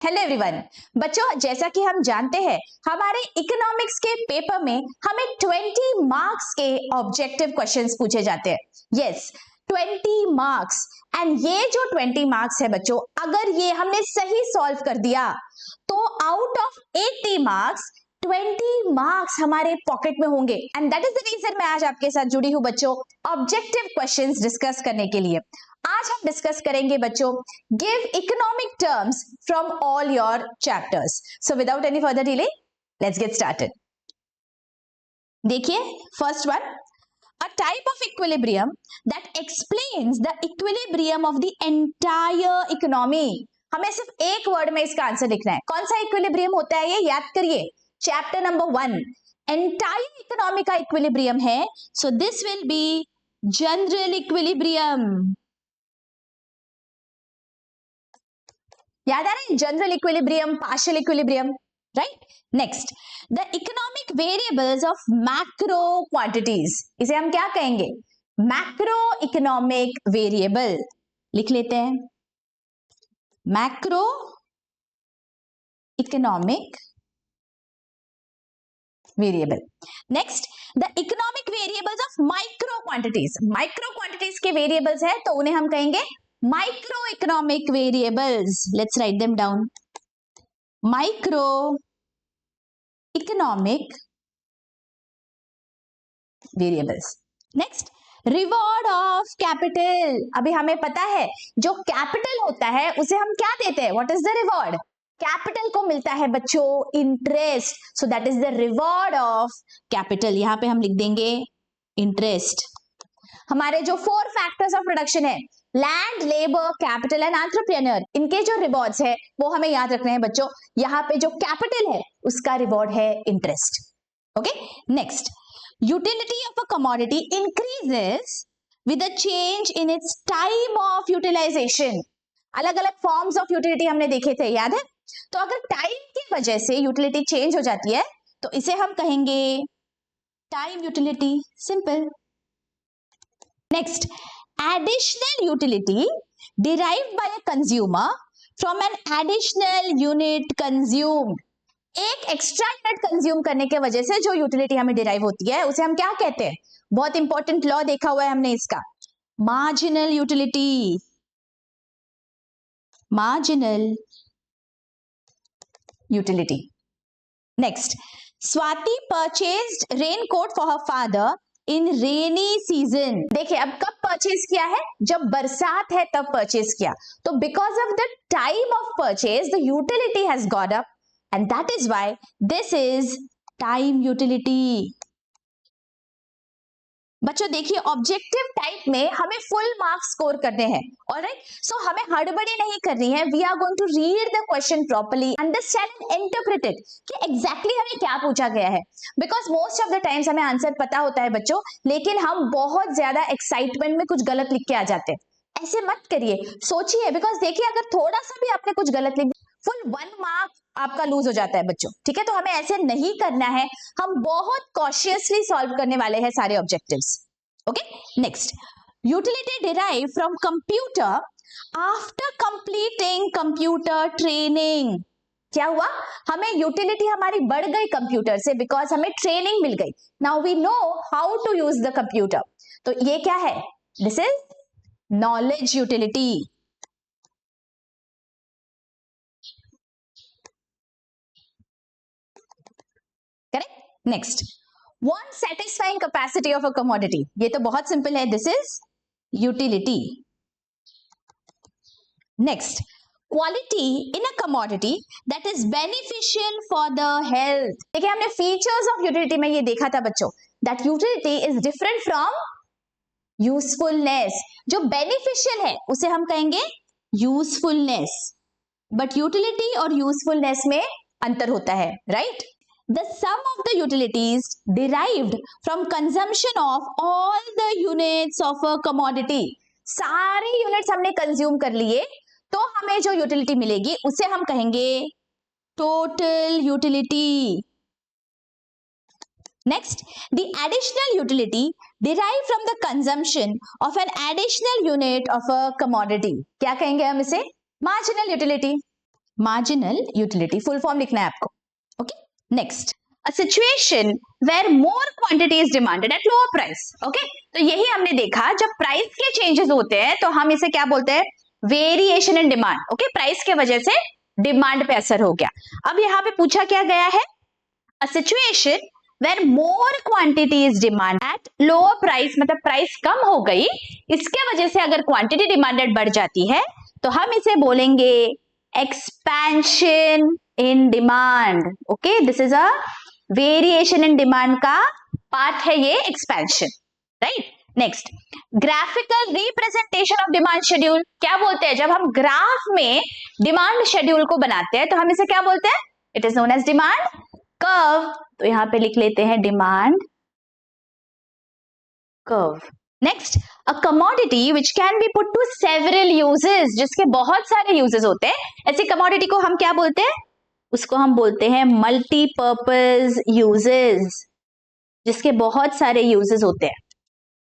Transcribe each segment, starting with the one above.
Hello everyone. बच्चों, जैसा कि हम जानते हैं हमारे इकोनॉमिक्स के पेपर में हमें 20 मार्क्स के ऑब्जेक्टिव क्वेश्चंस पूछे जाते हैं। Yes, 20 marks. एंड ये जो 20 मार्क्स है बच्चों, अगर ये हमने सही सॉल्व कर दिया तो आउट ऑफ 80 मार्क्स 20 मार्क्स हमारे पॉकेट में होंगे। And that is the reason मैं आज आपके साथ जुड़ी हूं बच्चों, ऑब्जेक्टिव क्वेश्चंस डिस्कस करने के लिए। आज हम डिस्कस करेंगे बच्चों, give economic terms from all your chapters. So without any further delay, let's get started. देखिए, first one, a type of equilibrium that explains the equilibrium of the entire economy। हमें सिर्फ एक वर्ड में इसका answer लिखना है। कौन सा इक्विलिब्रियम होता है ये याद करिए, चैप्टर नंबर 1 एंटायर इकोनॉमी का इक्विलिब्रियम है। So this will be general equilibrium. याद आ रहा है, general equilibrium, partial equilibrium, right. Next, the economic variables of macro quantities, इसे हम क्या कहेंगे, मैक्रो इकोनॉमिक वेरिएबल। लिख लेते हैं, macro economic variable. Next, the economic variables of micro quantities, micro quantities के वेरिएबल्स है तो उन्हें हम कहेंगे micro economic variables. Let's write them down, micro economic variables. Next, reward of capital. अभी हमें पता है जो कैपिटल होता है उसे हम क्या देते हैं, what is the reward, capital को मिलता है बच्चों interest. So that is the reward of capital. यहां पे हम लिख देंगे इंटरेस्ट। हमारे जो 4 फैक्टर्स ऑफ प्रोडक्शन है, land, labour, capital and entrepreneur, इनके जो रिवॉर्ड्स है वो हमें याद रखने हैं बच्चों। यहाँ पे जो कैपिटल है उसका रिवॉर्ड है interest. Okay, next, utility of a commodity increases with a change in its time of utilization. अलग अलग फॉर्म्स ऑफ यूटिलिटी हमने देखे थे, याद है। तो अगर टाइम की वजह से यूटिलिटी चेंज हो जाती है तो इसे हम कहेंगे time utility, simple. Next, additional utility derived by a consumer from an additional unit consumed। एक एक्स्ट्रा यूनिट कंज्यूम करने के वजह से जो यूटिलिटी हमें डिराइव होती है उसे हम क्या कहते हैं, बहुत इंपॉर्टेंट लॉ देखा हुआ है हमने इसका, marginal utility. Marginal utility. Next, Swati purchased raincoat for her father in rainy season. देखिए, अब कब परचेज किया है, जब बरसात है तब परचेज किया। तो because of the time of purchase the utility has got up and that is why this is time utility. बच्चों देखिए, ऑब्जेक्टिव टाइप में हमें फुल मार्क्स स्कोर करने हैं, ऑलराइट। सो हमें हड़बड़ी नहीं करनी है। We are going to read the question properly, understand and interpret it कि एग्जैक्टली हमें क्या पूछा गया है। Because most of the times हमें आंसर पता होता है बच्चों, लेकिन हम बहुत ज्यादा एक्साइटमेंट में कुछ गलत लिख के आ जाते हैं। ऐसे मत करिए, सोचिए। बिकॉज देखिए, अगर थोड़ा सा भी आपने कुछ गलत लिख दिया, फुल 1 मार्क आपका लूज हो जाता है बच्चों, ठीक है। तो हमें ऐसे नहीं करना है, हम बहुत कॉशियसली सॉल्व करने वाले हैं सारे objectives. Okay, next, utility derive from computer after completing computer training. क्या हुआ, हमें यूटिलिटी हमारी बढ़ गई कंप्यूटर से बिकॉज हमें ट्रेनिंग मिल गई। Now we know how to use the computer. तो ये क्या है, this is knowledge utility. Correct. Next, one satisfying capacity of a commodity. ये तो बहुत सिंपल है, this is utility. Next, quality in a commodity that is beneficial for the health. देखिए, हमने फीचर्स ऑफ यूटिलिटी में ये देखा था बच्चों, that utility is different from usefulness. जो बेनिफिशियल है उसे हम कहेंगे यूजफुलनेस, बट यूटिलिटी और यूजफुलनेस में अंतर होता है, right. The sum of the utilities derived from consumption of all the units of a commodity। सारे यूनिट्स हमने कंज्यूम कर लिए तो हमें जो यूटिलिटी मिलेगी उसे हम कहेंगे total utility. Next, the additional utility derived from the consumption of an additional unit of a commodity। क्या कहेंगे हम इसे, marginal utility. Marginal utility, full form लिखना है आपको. Okay, next, a situation where more quantity is demanded at lower price. Okay, तो यही हमने देखा, जब प्राइस के चेंजेस होते हैं तो हम इसे क्या बोलते हैं, variation in demand. Okay, price के वजह से डिमांड पे असर हो गया. अब यहाँ पे पूछा क्या गया है, a situation where more quantity is demand at lower price, मतलब प्राइस कम हो गई, इसके वजह से अगर क्वांटिटी डिमांडेड बढ़ जाती है तो हम इसे बोलेंगे expansion in demand. Okay, this is a variation in demand का पार्ट है ये expansion, right. Next, graphical representation of demand schedule. क्या बोलते हैं, जब हम ग्राफ में डिमांड शेड्यूल को बनाते हैं तो हम इसे क्या बोलते हैं, it is known as demand curve. तो यहां पे लिख लेते हैं demand curve. Next, a commodity which can be put to several uses, जिसके बहुत सारे यूजेस होते हैं, ऐसी कमोडिटी को हम क्या बोलते हैं, उसको हम बोलते हैं मल्टीपर्पज यूजेस, जिसके बहुत सारे यूजेस होते हैं,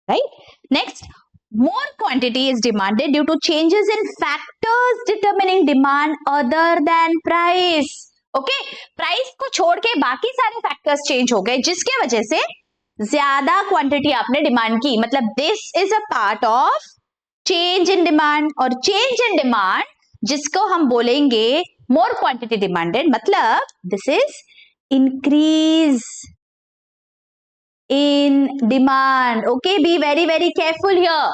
right. Next, more quantity is demanded due to changes in factors determining demand other than price. Okay, price को छोड़ के बाकी सारे फैक्टर्स चेंज हो गए, जिसके वजह से ज्यादा क्वांटिटी आपने डिमांड की, मतलब this is a part of change in demand. और चेंज इन डिमांड जिसको हम बोलेंगे मोर क्वांटिटी डिमांडेड, मतलब this is increase in demand. Okay, be very very careful here.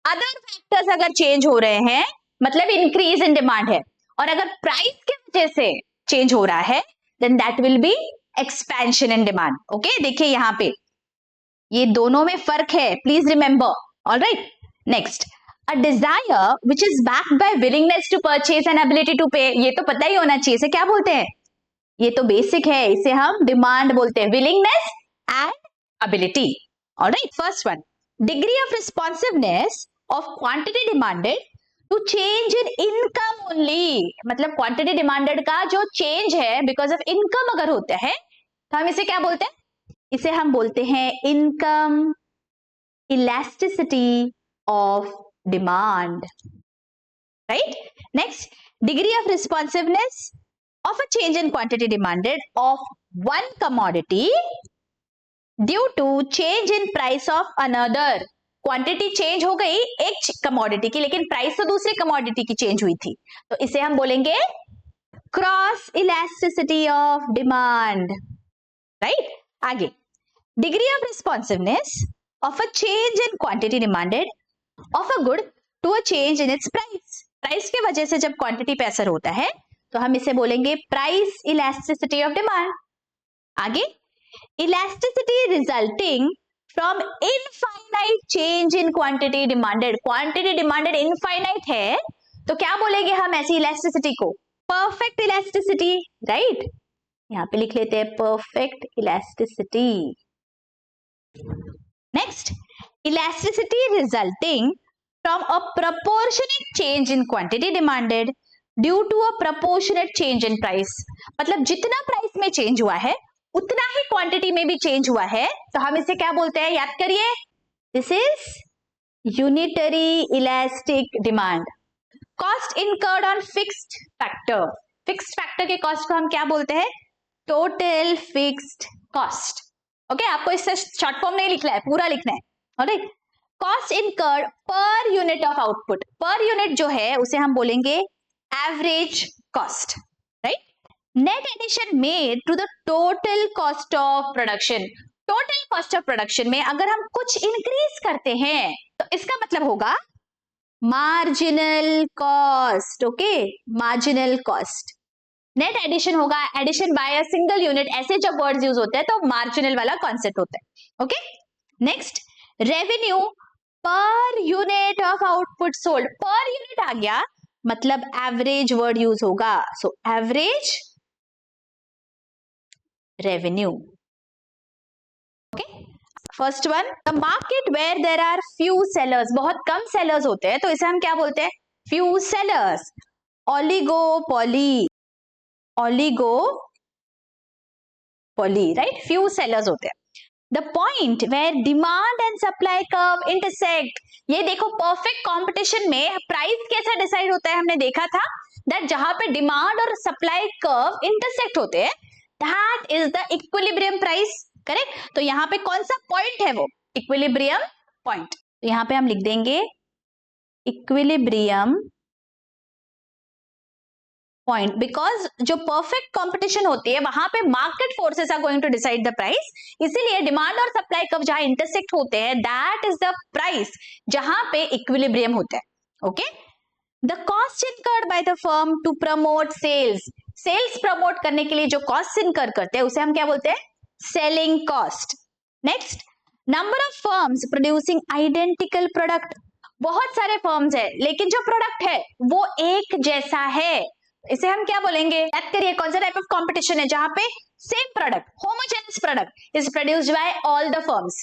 Other factors अगर चेंज हो रहे हैं मतलब इंक्रीज इन डिमांड है, और अगर प्राइस की वजह से चेंज हो रहा है then that will be expansion in demand. Okay, देखिए यहां पे ये दोनों में फर्क है, please remember. Alright, next, a desire which is backed by willingness to purchase and ability to pay. ये तो पता ही होना चाहिए, इसे क्या बोलते हैं, ये तो बेसिक है, इसे हम डिमांड बोलते हैं, willingness and ability. All right, first one, degree of responsiveness of quantity demanded to change in income only. मतलब quantity demanded का जो change है because of income अगर होता है तो हम इसे क्या बोलते हैं, इसे हम बोलते हैं income elasticity of demand, right. Next, degree of responsiveness of a change in quantity demanded of one commodity due to change in price of another. Quantity change हो गई एक कमोडिटी की, लेकिन प्राइस तो दूसरी कमोडिटी की चेंज हुई थी, तो इसे हम बोलेंगे cross elasticity of demand, right. आगे, degree of responsiveness of a change in quantity demanded of a good to a change in its price. Price की वजह से जब क्वांटिटी पे असर होता है तो हम इसे बोलेंगे प्राइस इलास्टिसिटी ऑफ डिमांड. आगे, elasticity resulting from infinite change in quantity demanded. quantity demanded infinite है तो क्या बोलेंगे हम ऐसी elasticity को, perfect elasticity, right. यहां पे लिख लेते हैं perfect elasticity. Next, elasticity resulting from a proportionate change in quantity demanded due to a proportionate change in price. मतलब जितना प्राइस में चेंज हुआ है उतना ही क्वांटिटी में भी चेंज हुआ है, तो हम इसे क्या बोलते हैं, याद करिए, this is unitary elastic demand. Cost incurred on fixed factor. Fixed factor के कॉस्ट को हम क्या बोलते हैं, टोटल फिक्स्ड कॉस्ट. ओके, आपको इससे शॉर्ट फॉर्म नहीं लिखना है, पूरा लिखना है. Alright, cost incurred per unit of output. Per unit जो है उसे हम बोलेंगे average cost, right. Net addition made to the total cost of production. Total cost of production में अगर हम कुछ इंक्रीज करते हैं तो इसका मतलब होगा marginal cost. Okay, marginal cost. Net addition होगा, addition by a single unit, ऐसे जब वर्ड्स यूज होते हैं तो मार्जिनल वाला कॉन्सेप्ट होता है. Okay, next, revenue per unit of output sold. Per unit आ गया मतलब एवरेज वर्ड यूज होगा, so average revenue. Okay, first one, the market where there are few sellers. बहुत कम sellers होते हैं तो इसे हम क्या बोलते हैं, few sellers. Oligopoly, right, few sellers होते हैं. The point where demand and supply curve intersect. ये देखो, perfect competition में प्राइस कैसे डिसाइड होता है हमने देखा था, दैट जहां पे डिमांड और सप्लाई कर्व इंटरसेक्ट होते हैं, that is the equilibrium price. Correct. तो यहाँ पे कौन सा पॉइंट है वो? Equilibrium point. तो यहाँ पे हम लिख देंगे इक्विलिब्रियम पॉइंट, बिकॉज जो परफेक्ट कंपटीशन होती है वहां पे market forces are going to decide the price, इसीलिए डिमांड और सप्लाई कर्व जहां इंटरसेक्ट होते हैं, दैट इज द प्राइस जहां पे इक्विलिब्रियम होता है। Okay. The cost incurred by the firm to promote sales, sales promote करने के लिए जो कॉस्ट इनकर करते हैं उसे हम क्या बोलते हैं? Selling cost. Next, number of firms producing identical product, बहुत सारे फर्म्स है लेकिन जो प्रोडक्ट है वो एक जैसा है, इसे हम क्या बोलेंगे? याद करिए कौन सा टाइप ऑफ कंपटीशन है जहां पे same product, homogeneous product is produced by all the firms,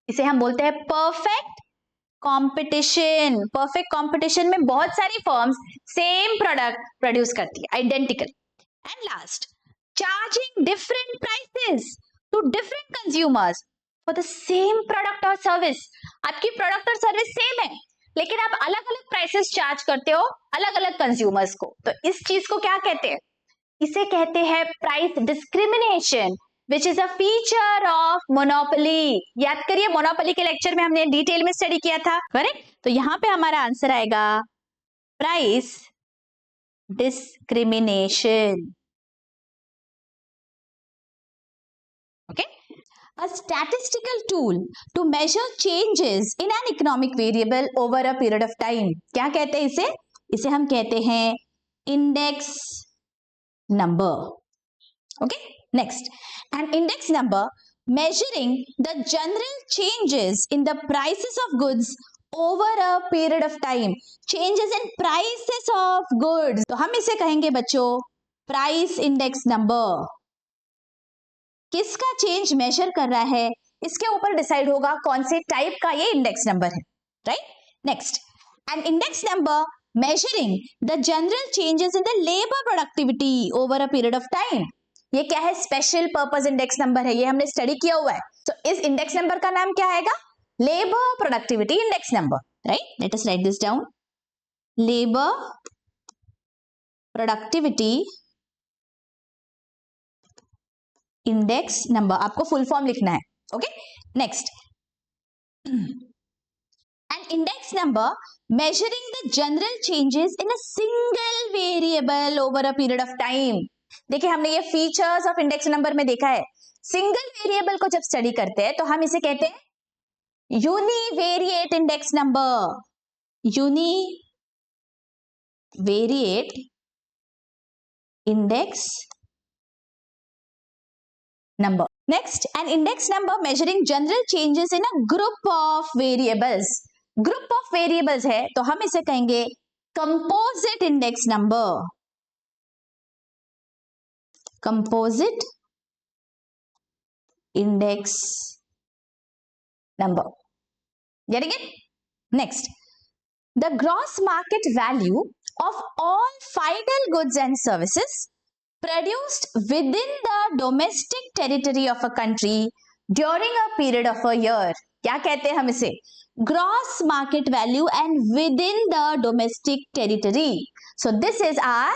इसे हम बोलते हैं परफेक्ट कंपटीशन। परफेक्ट कंपटीशन में बहुत सारी फर्म्स सेम प्रोडक्ट प्रोड्यूस करती है, identical. And last, charging different prices to different consumers for the same product और सर्विस। आपकी प्रोडक्ट और सर्विस सेम है लेकिन आप अलग अलग प्राइसेस चार्ज करते हो अलग अलग कंज्यूमर्स को, तो इस चीज को क्या कहते हैं? इसे कहते हैं price discrimination, which is a feature of monopoly. याद करिए मोनोपोली के लेक्चर में हमने डिटेल में स्टडी किया था, करेक्ट? तो यहां पे हमारा आंसर आएगा price discrimination. Okay. A statistical tool to measure changes in an economic variable over a period of time. क्या कहते हैं इसे? इसे हम कहते हैं index number. Okay. Next, an index number measuring the general changes in the prices of goods over a period of time. Changes in prices of goods. तो हम इसे कहेंगे बच्चों price index number. किसका चेंज मेजर कर रहा है इसके ऊपर डिसाइड होगा कौन से टाइप का ये इंडेक्स नंबर है, right? Next, an index number measuring the general changes in the labour productivity over a period of time. ये क्या है? स्पेशल पर्पस इंडेक्स नंबर है, ये हमने स्टडी किया हुआ है। तो इस इंडेक्स नंबर का नाम क्या आएगा? Labour productivity index number, right? Let us write this down, labour productivity index number. आपको फुल फॉर्म लिखना है, okay? Next, an index number measuring the general changes in a single variable over a period of time. देखिए हमने ये features of index number में देखा है, single variable को जब स्टडी करते हैं तो हम इसे कहते हैं univariate index number, univariate index number. Next, an index number measuring general changes in a group of variables. Group of variables है तो हम इसे कहेंगे composite index number. Composite index number. Getting it? Next, the gross market value of all final goods and services produced within the domestic territory of a country during a period of a year. क्या कहते हैं हम इसे? Gross market value and within the domestic territory. So this is our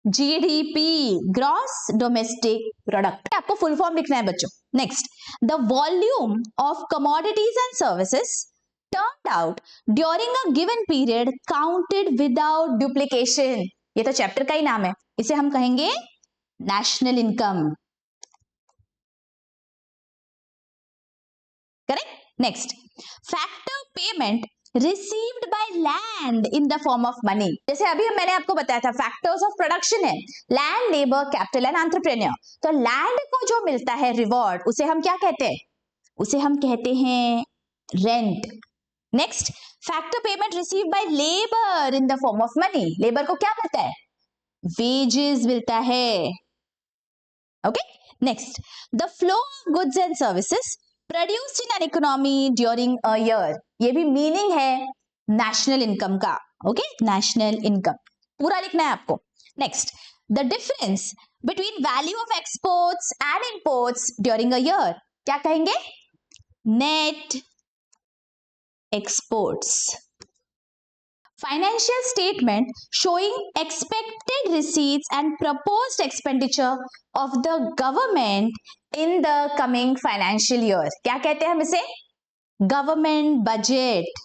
GDP, gross domestic product. आपको full form लिखना है बच्चों. Next, the volume of commodities and services turned out during a given period counted without duplication. ये तो chapter का ही नाम है, इसे हम कहेंगे national income. Correct? Next, factor payment received by land in the form of money. जैसे अभी मैंने आपको बताया था factors of production है land, labor, capital and entrepreneur. तो land को जो मिलता है reward उसे हम क्या कहते हैं? उसे हम कहते हैं rent. Next, factor payment received by labor in the form of money. labor को क्या मिलता है? wages मिलता है. Okay. Next, the flow of goods and services produced in an economy during a year. ये भी मीनिंग है नेशनल इनकम का. ओके, नेशनल इनकम पूरा लिखना है आपको. Next, the difference between value of exports and imports during a year. क्या कहेंगे? Net exports. Financial statement showing expected receipts and proposed expenditure of the government in the coming financial year. क्या कहते हैं हम इसे? Government budget.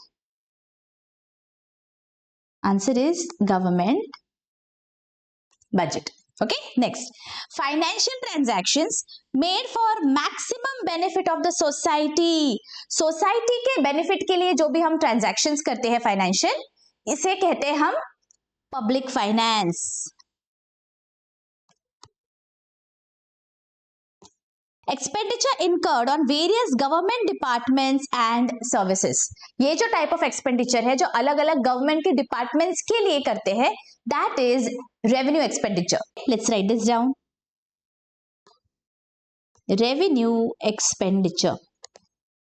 Answer is government budget. Okay, next. Financial transactions made for maximum benefit of the society. Society के benefit के लिए जो भी हम transactions करते हैं financial, इसे कहते हैं हम public finance. Expenditure incurred on various government departments and services. ये जो टाइप ऑफ एक्सपेंडिचर है जो अलग अलग गवर्नमेंट के डिपार्टमेंट्स के लिए करते हैं, that is revenue expenditure. Let's write this down. Revenue expenditure.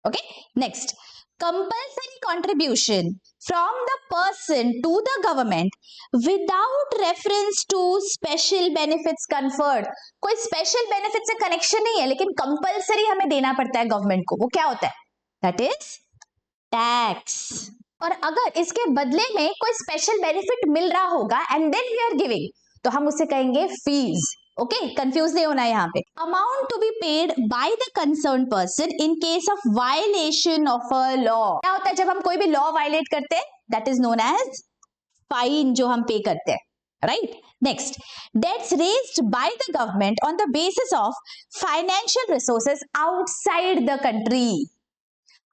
Okay, next. Compulsory contribution from the person to the government without reference to special benefits conferred. कोई special benefit से connection नहीं है, लेकिन compulsory हमें देना पड़ता है गवर्नमेंट को. वो क्या होता है? That is tax. और अगर इसके बदले में कोई special benefit मिल रहा होगा and then we are giving, तो हम उसे कहेंगे fees. ओके, कंफ्यूज नहीं होना यहाँ पे. Amount to be paid by the concern person in case of violation of a law. क्या होता है जब हम कोई भी लॉ वायलेट करते हैं? That is known as fine, जो हम पे करते हैं. Right, next. Debts raised by the government on the basis of financial resources outside the country.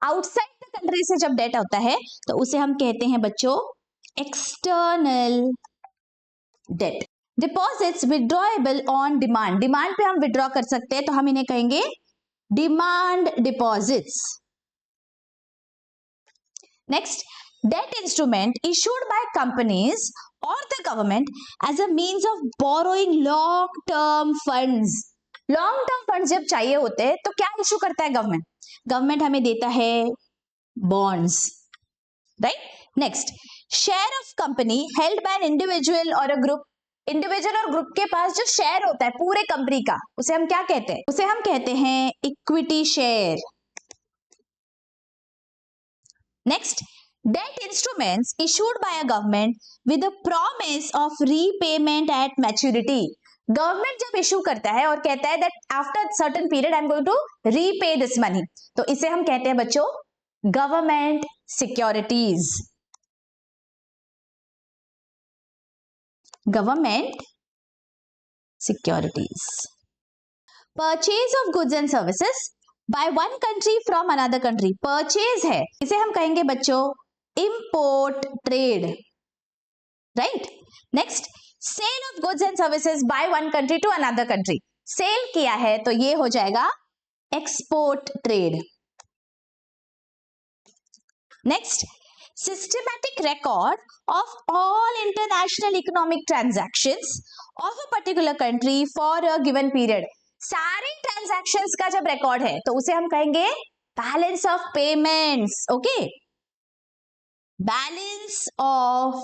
Outside the country से जब डेट होता है तो उसे हम कहते हैं बच्चों external debt. Deposits withdrawable on demand. Demand पे हम विड्रॉ कर सकते हैं तो हम इन्हें कहेंगे demand deposits. Next. Debt instrument issued by companies और the government as a means of borrowing long term funds. Long term funds जब चाहिए होते हैं तो क्या इशू करता है गवर्नमेंट? गवर्नमेंट हमें देता है bonds. Right, next. Share of company held by an individual और अ ग्रुप. इंडिविजुअल और ग्रुप के पास जो शेयर होता है पूरे कंपनी का, उसे हम क्या कहते हैं? उसे हम कहते हैं equity share. Next. Debt instruments issued by a government with the promise of repayment at maturity. Government जब इशू करता है और कहता है that after certain period I am going to repay this money, तो इसे हम कहते हैं बच्चों government securities. Government securities. Purchase of goods and services by one country from another country. Purchase है, इसे हम कहेंगे बच्चों import trade. Right? Next, sale of goods and services by one country to another country. Sale किया है तो ये हो जाएगा export trade. Next, systematic record of all international economic transactions of a particular country for a given period. सारे transactions का जब record है तो उसे हम कहेंगे balance of payments. Okay, balance of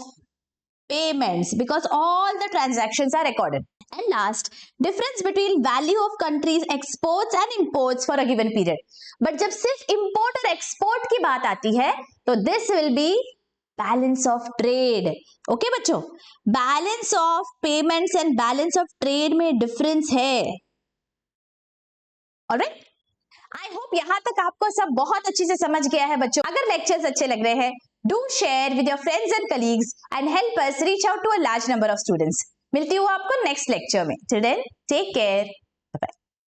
payments because all the transactions are recorded. And last, difference between value of countries exports and imports for a given period. But जब सिर्फ import और export की बात आती है तो this will be balance of trade. Okay बच्चों, balance of payments and balance of trade में difference है. Alright? I hope यहाँ तक आपको सब बहुत अच्छे से समझ गया है बच्चों. अगर lectures अच्छे लग रहे हैं, do share with your friends and colleagues and help us reach out to a large number of students. मिलती हूँ आपको नेक्स्ट लेक्चर में. Till then, take care.